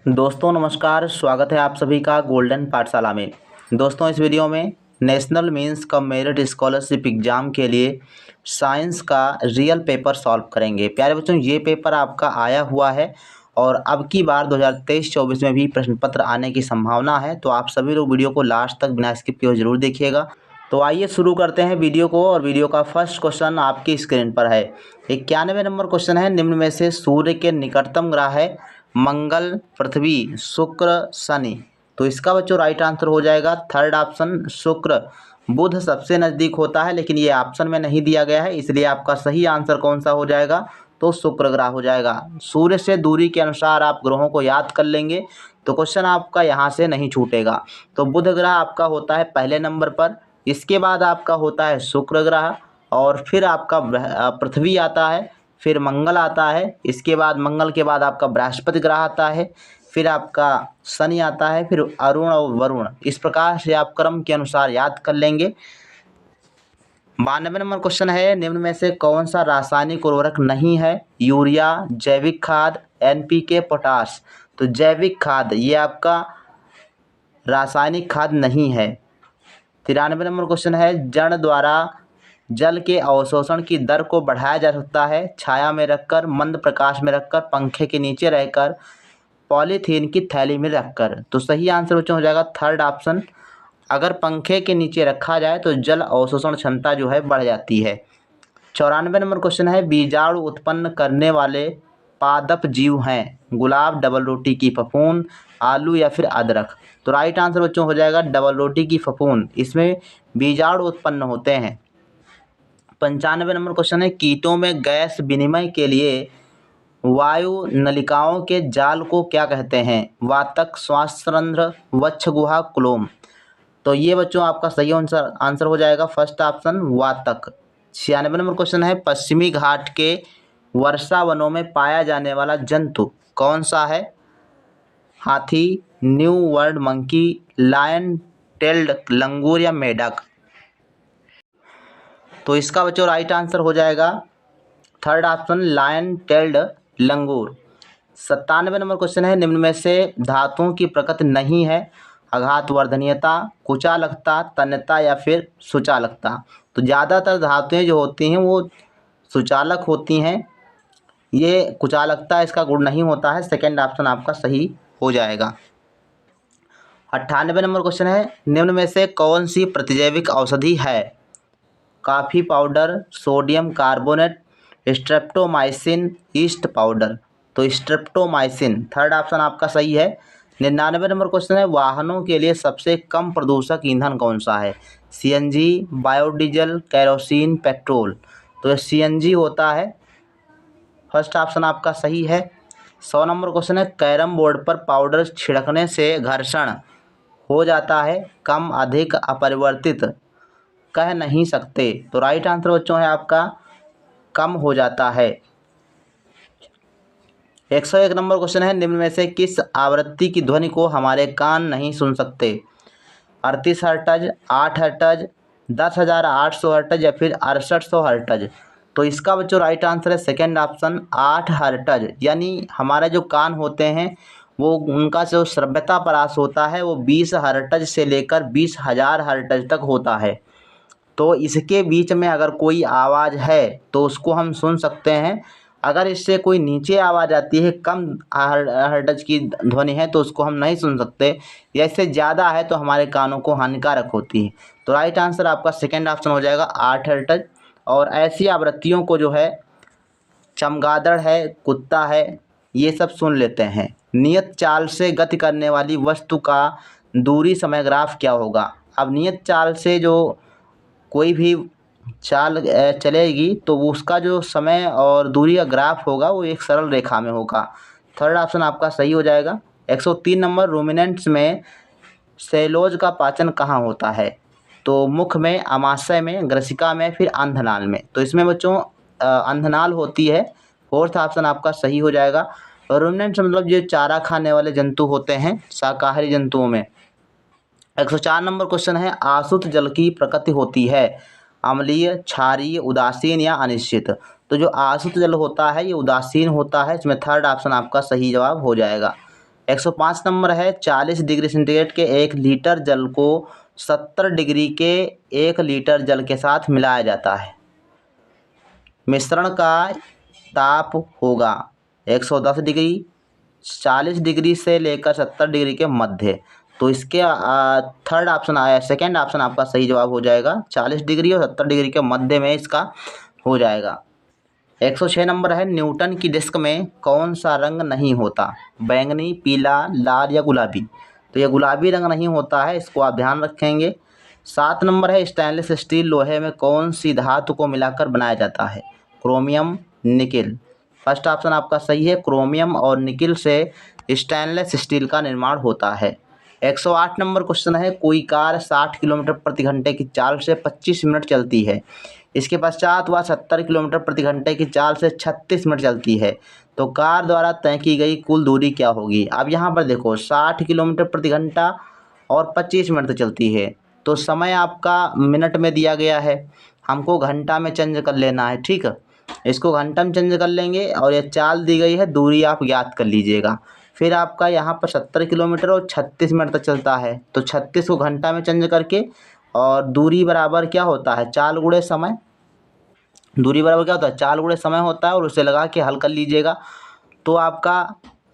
दोस्तों नमस्कार, स्वागत है आप सभी का गोल्डन पाठशाला में। दोस्तों इस वीडियो में national means cum merit scholarship exam के लिए साइंस का रियल पेपर सॉल्व करेंगे। प्यारे बच्चों, ये पेपर आपका आया हुआ है और अब की बार 2023-24 में भी प्रश्न पत्र आने की संभावना है। तो आप सभी लोग वीडियो को लास्ट तक बिना स्किप किए ज़रूर देखिएगा। तो आइए शुरू करते हैं वीडियो को। और वीडियो का फर्स्ट क्वेश्चन आपकी स्क्रीन पर है। 91 नंबर क्वेश्चन है, निम्न में से सूर्य के निकटतम ग्रह है मंगल, पृथ्वी, शुक्र, शनि। तो इसका बच्चों राइट आंसर हो जाएगा थर्ड ऑप्शन शुक्र। बुध सबसे नज़दीक होता है लेकिन ये ऑप्शन में नहीं दिया गया है, इसलिए आपका सही आंसर कौन सा हो जाएगा, तो शुक्र ग्रह हो जाएगा। सूर्य से दूरी के अनुसार आप ग्रहों को याद कर लेंगे तो क्वेश्चन आपका यहाँ से नहीं छूटेगा। तो बुध ग्रह आपका होता है पहले नंबर पर, इसके बाद आपका होता है शुक्र ग्रह, और फिर आपका पृथ्वी आता है, फिर मंगल आता है, इसके बाद मंगल के बाद आपका बृहस्पति ग्रह आता है, फिर आपका शनि आता है, फिर अरुण और वरुण। इस प्रकार से आप क्रम के अनुसार याद कर लेंगे। 92 नंबर क्वेश्चन है, निम्न में से कौन सा रासायनिक उर्वरक नहीं है, यूरिया, जैविक खाद, NPK, पोटास। तो जैविक खाद ये आपका रासायनिक खाद नहीं है। 93 नंबर क्वेश्चन है, जड़ द्वारा जल के अवशोषण की दर को बढ़ाया जा सकता है, छाया में रखकर, मंद प्रकाश में रखकर, पंखे के नीचे रहकर, पॉलीथीन की थैली में रखकर। तो सही आंसर बच्चों हो जाएगा थर्ड ऑप्शन। अगर पंखे के नीचे रखा जाए तो जल अवशोषण क्षमता जो है बढ़ जाती है। 94 नंबर क्वेश्चन है, बीजाणु उत्पन्न करने वाले पादप जीव हैं, गुलाब, डबल रोटी की फफूंद, आलू या फिर अदरक। तो राइट आंसर बच्चों हो जाएगा डबल रोटी की फफूंद, इसमें बीजाणु उत्पन्न होते हैं। 95 नंबर क्वेश्चन है, कीटों में गैस विनिमय के लिए वायु नलिकाओं के जाल को क्या कहते हैं, वातक, श्वासरंध्र, वक्ष गुहा, कुलोम। तो ये बच्चों आपका सही आंसर हो जाएगा फर्स्ट ऑप्शन वातक। 96 नंबर क्वेश्चन है, पश्चिमी घाट के वर्षा वनों में पाया जाने वाला जंतु कौन सा है, हाथी, new world monkey, lion tailed langur या मेढक। तो इसका बच्चों राइट आंसर हो जाएगा third option lion tailed langur. 97 number question है, निम्न में से धातुओं की प्रकृति नहीं है, आघातवर्धनीयता, कुचालकता, तन्यता या फिर सुचालकता। तो ज़्यादातर धातुएं जो होती हैं वो सुचालक होती हैं, ये कुचालकता इसका गुण नहीं होता है। सेकेंड ऑप्शन आपका सही हो जाएगा। 98 नंबर क्वेश्चन है, निम्न में से कौन सी प्रतिजैविक औषधि है, coffee powder, sodium carbonate, streptomycin, east powder. तो स्ट्रेप्टोमाइसिन थर्ड ऑप्शन आपका सही है। 99 नंबर क्वेश्चन है, वाहनों के लिए सबसे कम प्रदूषक ईंधन कौन सा है, CNG, बायोडीजल, केरोसिन, पेट्रोल। तो CNG होता है, फर्स्ट ऑप्शन आपका सही है। 100 नंबर क्वेश्चन है, कैरम बोर्ड पर पाउडर छिड़कने से घर्षण हो जाता है, कम, अधिक, अपरिवर्तित, कह नहीं सकते। तो राइट आंसर बच्चों है आपका कम हो जाता है। 101 नंबर क्वेश्चन है, निम्न में से किस आवृत्ति की ध्वनि को हमारे कान नहीं सुन सकते, 38 हर्ट्ज, 8 हर्ट्ज, 10,800 हर्ट्ज या फिर 6800 हर्ट्ज। तो इसका बच्चों राइट आंसर है सेकेंड ऑप्शन 8 हर्ट्ज। यानी हमारे जो कान होते हैं वो उनका जो श्रव्यता परास होता है वो 20 हर्ट्ज से लेकर 20,000 हर्ट्ज तक होता है। तो इसके बीच में अगर कोई आवाज़ है तो उसको हम सुन सकते हैं, अगर इससे कोई नीचे आवाज़ आती है, कम हर्ट्ज की ध्वनि है, तो उसको हम नहीं सुन सकते, या इससे ज़्यादा है तो हमारे कानों को हानिकारक होती है। तो राइट आंसर आपका सेकेंड ऑप्शन हो जाएगा 8 हर्ट्ज। और ऐसी आवृत्तियों को जो है चमगादड़ है, कुत्ता है, ये सब सुन लेते हैं। नियत चाल से गति करने वाली वस्तु का दूरी समय ग्राफ क्या होगा। अब नियत चाल से जो कोई भी चाल चलेगी तो वो उसका जो समय और दूरी का ग्राफ होगा वो एक सरल रेखा में होगा। थर्ड ऑप्शन आपका सही हो जाएगा। 103 नंबर, रूमिनेंट्स में सेलोज का पाचन कहाँ होता है, तो मुख में, आमाशय में, ग्रसिका में, फिर अंधनाल में। तो इसमें बच्चों अंधनाल होती है, फोर्थ ऑप्शन आपका सही हो जाएगा। और रूमिनेंट्स मतलब जो चारा खाने वाले जंतु होते हैं शाकाहारी जंतुओं में। 104 नंबर क्वेश्चन है, आसुत जल की प्रकृति होती है, अम्लीय, क्षारीय, उदासीन या अनिश्चित। तो जो आसुत जल होता है ये उदासीन होता है, इसमें थर्ड ऑप्शन आपका सही जवाब हो जाएगा। 105 नंबर है 40 डिग्री सेंटीग्रेड के 1 लीटर जल को 70 डिग्री के 1 लीटर जल के साथ मिलाया जाता है। मिश्रण का ताप होगा 110 डिग्री, 40 डिग्री से लेकर 70 डिग्री के मध्य। तो इसके थर्ड ऑप्शन आया, सेकंड ऑप्शन आपका सही जवाब हो जाएगा। 40 डिग्री और 70 डिग्री के मध्य में इसका हो जाएगा। 106 नंबर है न्यूटन की डिस्क में कौन सा रंग नहीं होता? बैंगनी, पीला, लाल या गुलाबी? तो ये गुलाबी रंग नहीं होता है, इसको आप ध्यान रखेंगे। 7 नंबर है स्टेनलेस स्टील लोहे में कौन सी धातु को मिलाकर बनाया जाता है? Chromium, nickel? फर्स्ट ऑप्शन आपका सही है, क्रोमियम और निकिल से स्टेनलेस स्टील का निर्माण होता है। 108 नंबर क्वेश्चन है कोई कार 60 किलोमीटर प्रति घंटे की चाल से 25 मिनट चलती है, इसके पश्चात वह 70 किलोमीटर प्रति घंटे की चाल से 36 मिनट चलती है, तो कार द्वारा तय की गई कुल दूरी क्या होगी? अब यहाँ पर देखो 60 किलोमीटर प्रति घंटा और 25 मिनट तक चलती है, तो समय आपका मिनट में दिया गया है, हमको घंटा में चेंज कर लेना है। ठीक है, इसको घंटा में चेंज कर लेंगे और ये चाल दी गई है, दूरी आप ज्ञात कर लीजिएगा। फिर आपका यहाँ पर 70 किलोमीटर और 36 मिनट तक चलता है, तो 36 को घंटा में चेंज करके और दूरी बराबर क्या होता है? चाल गुणे समय। दूरी बराबर क्या होता है? चाल गुणे समय होता है, और उसे लगा के हल कर लीजिएगा तो आपका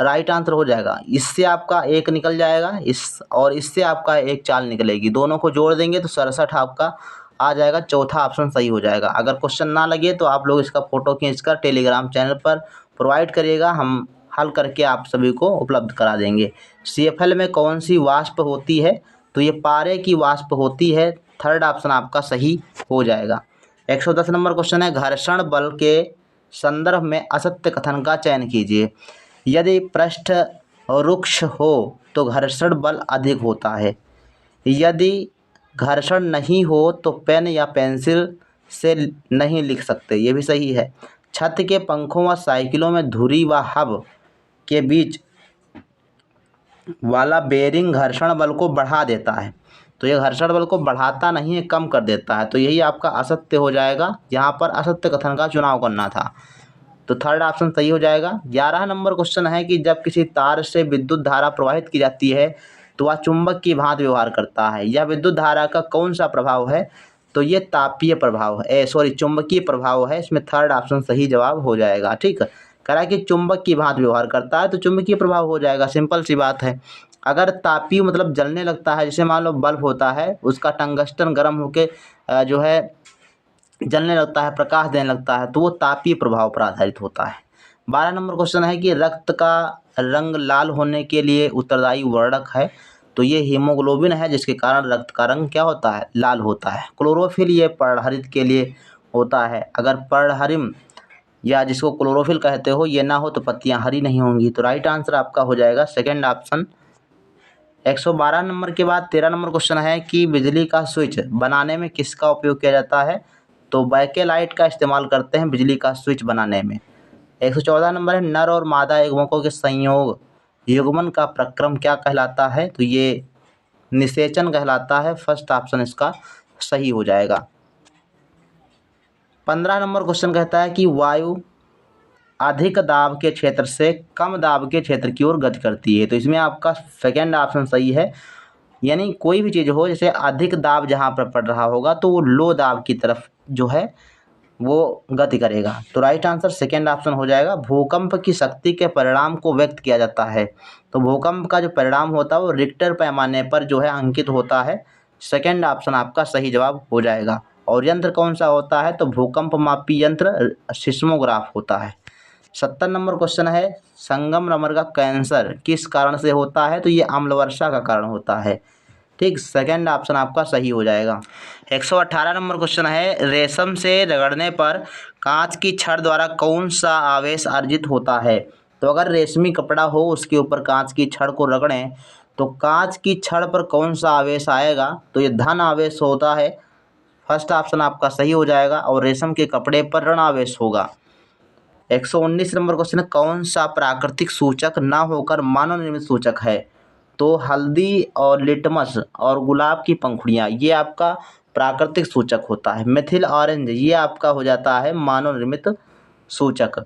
राइट आंसर हो जाएगा। इससे आपका एक निकल जाएगा, इससे आपका एक चाल निकलेगी, दोनों को जोड़ देंगे तो 67 आपका आ जाएगा। चौथा ऑप्शन सही हो जाएगा। अगर क्वेश्चन ना लगे तो आप लोग इसका फ़ोटो खींचकर टेलीग्राम चैनल पर प्रोवाइड करिएगा, हम हल करके आप सभी को उपलब्ध करा देंगे। CFL में कौन सी वाष्प होती है? तो ये पारे की वाष्प होती है। थर्ड ऑप्शन आपका सही हो जाएगा। 110 नंबर क्वेश्चन है घर्षण बल के संदर्भ में असत्य कथन का चयन कीजिए। यदि पृष्ठ रुक्ष हो तो घर्षण बल अधिक होता है। यदि घर्षण नहीं हो तो पेन या पेंसिल से नहीं लिख सकते, ये भी सही है। छत के पंखों व साइकिलों में धुरी व हब के बीच वाला बेरिंग घर्षण बल को बढ़ा देता है, तो ये घर्षण बल को बढ़ाता नहीं है, कम कर देता है, तो यही आपका असत्य हो जाएगा। यहाँ पर असत्य कथन का चुनाव करना था, तो थर्ड ऑप्शन सही हो जाएगा। 11 नंबर क्वेश्चन है कि जब किसी तार से विद्युत धारा प्रवाहित की जाती है तो वह चुंबक की भांति व्यवहार करता है। यह विद्युत धारा का कौन सा प्रभाव है? तो ये तापीय प्रभाव है, चुंबकीय प्रभाव है। इसमें थर्ड ऑप्शन सही जवाब हो जाएगा। ठीक है, कह रहा है कि चुंबक की भांति व्यवहार करता है तो चुंबकीय प्रभाव हो जाएगा, सिंपल सी बात है। अगर तापीय मतलब जलने लगता है, जैसे मान लो बल्ब होता है, उसका टंगस्टन गर्म होके जो है जलने लगता है, प्रकाश देने लगता है, तो वो तापीय प्रभाव पर आधारित होता है। 12 नंबर क्वेश्चन है कि रक्त का रंग लाल होने के लिए उत्तरदायी वर्णक है, तो ये हीमोग्लोबिन है, जिसके कारण रक्त का रंग क्या होता है? लाल होता है। क्लोरोफिल ये पर्णहरित के लिए होता है, अगर पर्णहरित या जिसको क्लोरोफिल कहते हो ये ना हो तो पत्तियां हरी नहीं होंगी, तो राइट आंसर आपका हो जाएगा सेकंड ऑप्शन। 112 नंबर के बाद 13 नंबर क्वेश्चन है कि बिजली का स्विच बनाने में किसका उपयोग किया जाता है? तो बैकेलाइट का इस्तेमाल करते हैं बिजली का स्विच बनाने में। 114 नंबर है नर और मादा युग्मकों के संयोग युग्मन का प्रक्रम क्या कहलाता है? तो ये निषेचन कहलाता है। फर्स्ट ऑप्शन इसका सही हो जाएगा। 15 नंबर क्वेश्चन कहता है कि वायु अधिक दाब के क्षेत्र से कम दाब के क्षेत्र की ओर गति करती है, तो इसमें आपका सेकेंड ऑप्शन सही है। यानी कोई भी चीज़ हो, जैसे अधिक दाब जहाँ पर पड़ रहा होगा तो वो लो दाब की तरफ जो है वो गति करेगा, तो राइट आंसर सेकेंड ऑप्शन हो जाएगा। भूकंप की शक्ति के परिणाम को व्यक्त किया जाता है, तो भूकंप का जो परिणाम होता है वो रिक्टर पैमाने पर जो है अंकित होता है। सेकेंड ऑप्शन आपका सही जवाब हो जाएगा। और यंत्र कौन सा होता है? तो भूकंप मापी यंत्र सिस्मोग्राफ होता है। 70 नंबर क्वेश्चन है संगमरमर का कैंसर किस कारण से होता है? तो ये अम्ल वर्षा का कारण होता है। ठीक, सेकंड ऑप्शन आपका सही हो जाएगा। 118 नंबर क्वेश्चन है रेशम से रगड़ने पर कांच की छड़ द्वारा कौन सा आवेश अर्जित होता है? तो अगर रेशमी कपड़ा हो उसके ऊपर कांच की छड़ को रगड़ें तो कांच की छड़ पर कौन सा आवेश आएगा? तो ये धन आवेश होता है। फर्स्ट ऑप्शन आपका सही हो जाएगा। और रेशम के कपड़े पर ऋण आवेश होगा। 119 नंबर क्वेश्चन है कौन सा प्राकृतिक सूचक ना होकर मानव निर्मित सूचक है? तो हल्दी और लिटमस और गुलाब की पंखुड़ियाँ ये आपका प्राकृतिक सूचक होता है। मिथिल ऑरेंज ये आपका हो जाता है मानव निर्मित सूचक।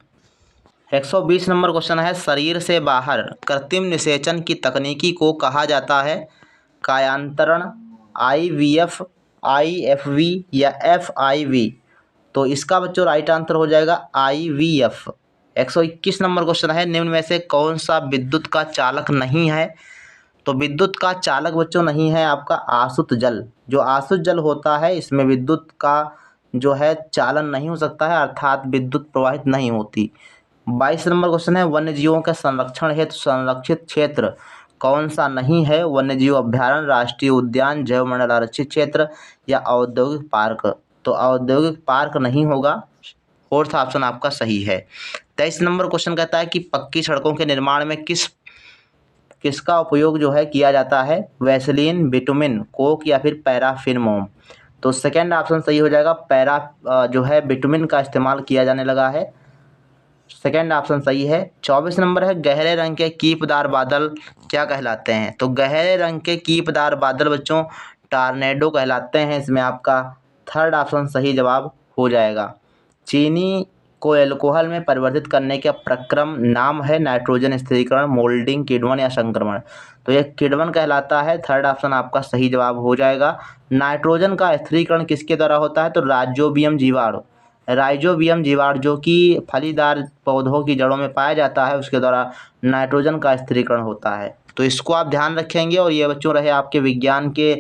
120 नंबर क्वेश्चन है, शरीर से बाहर कृत्रिम निषेचन की तकनीकी को कहा जाता है कायांतरण, IVF, IFV या FIV। तो इसका बच्चों राइट आंसर हो जाएगा IVF। 121 नंबर क्वेश्चन है, निम्न में से कौन सा विद्युत का चालक नहीं है? तो विद्युत का चालक बच्चों नहीं है आपका आसुत जल। जो आसुत जल होता है इसमें विद्युत का जो है चालन नहीं हो सकता है, अर्थात विद्युत प्रवाहित नहीं होती। 22 नंबर क्वेश्चन है, वन्य जीवों के संरक्षण हेतु संरक्षित क्षेत्र कौन सा नहीं है? वन्य जीव अभ्यारण्य, राष्ट्रीय उद्यान, जैव मंडल आरक्षित क्षेत्र या औद्योगिक पार्क। तो औद्योगिक पार्क नहीं होगा, फोर्थ ऑप्शन आपका सही है। 23 नंबर क्वेश्चन कहता है कि पक्की सड़कों के निर्माण में किसका उपयोग जो है किया जाता है? वैसलीन, बिटुमिन, कोक या फिर पैराफिन मोम। तो सेकेंड ऑप्शन सही हो जाएगा, जो है बिटुमिन का इस्तेमाल किया जाने लगा है, सेकेंड ऑप्शन सही है। 24 नंबर है, गहरे रंग के कीपदार बादल क्या कहलाते हैं? तो गहरे रंग के कीपदार बादल बच्चों टार्नेडो कहलाते हैं, इसमें आपका थर्ड ऑप्शन सही जवाब हो जाएगा। चीनी को एल्कोहल में परिवर्तित करने का प्रक्रम नाम है नाइट्रोजन स्थिरीकरण, मोल्डिंग, किण्वन या संक्रमण। तो ये किण्वन कहलाता है, थर्ड ऑप्शन आपका सही जवाब हो जाएगा। नाइट्रोजन का स्थिरीकरण किसके द्वारा होता है? तो राइजोबियम जीवाणु जो कि फलीदार पौधों की जड़ों में पाया जाता है, उसके द्वारा नाइट्रोजन का स्थिरीकरण होता है। तो इसको आप ध्यान रखेंगे। और ये बच्चों रहे आपके विज्ञान के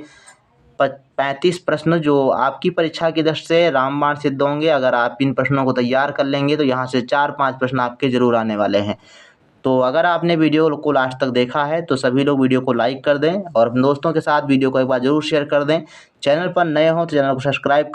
35 प्रश्न जो आपकी परीक्षा की दृष्टि से रामबाण सिद्ध होंगे। अगर आप इन प्रश्नों को तैयार कर लेंगे तो यहाँ से 4-5 प्रश्न आपके जरूर आने वाले हैं। तो अगर आपने वीडियो को लास्ट तक देखा है तो सभी लोग वीडियो को लाइक कर दें और अपने दोस्तों के साथ वीडियो को एक बार जरूर शेयर कर दें। चैनल पर नए हो तो चैनल को सब्सक्राइब